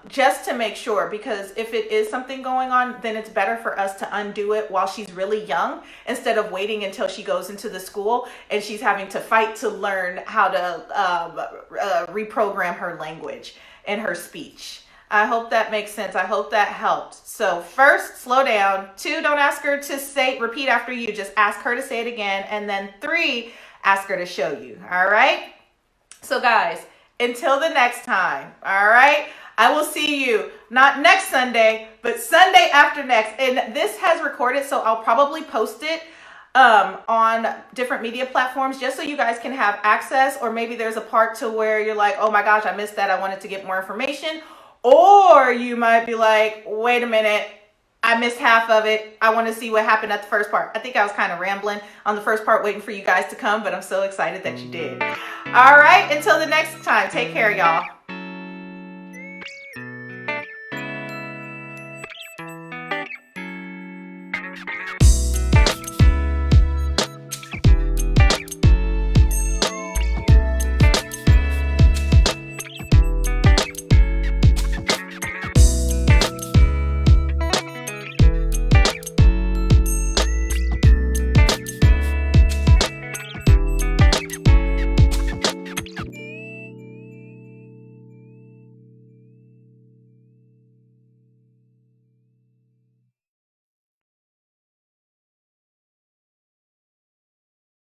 Just to make sure, because if it is something going on, then it's better for us to undo it while she's really young, instead of waiting until she goes into the school and she's having to fight to learn how to reprogram her language and her speech. I hope that makes sense. I hope that helped. So first, slow down. 2, don't ask her to repeat after you. Just ask her to say it again. And then 3, ask her to show you. All right. So guys, until the next time. All right. I will see you not next Sunday, but Sunday after next. And this has recorded, so I'll probably post it on different media platforms just so you guys can have access, or maybe there's a part to where you're like, oh my gosh, I missed that. I wanted to get more information. Or you might be like, wait a minute, I missed half of it. I want to see what happened at the first part. I think I was kind of rambling on the first part, waiting for you guys to come, but I'm so excited that you did. All right, until the next time, take care, y'all.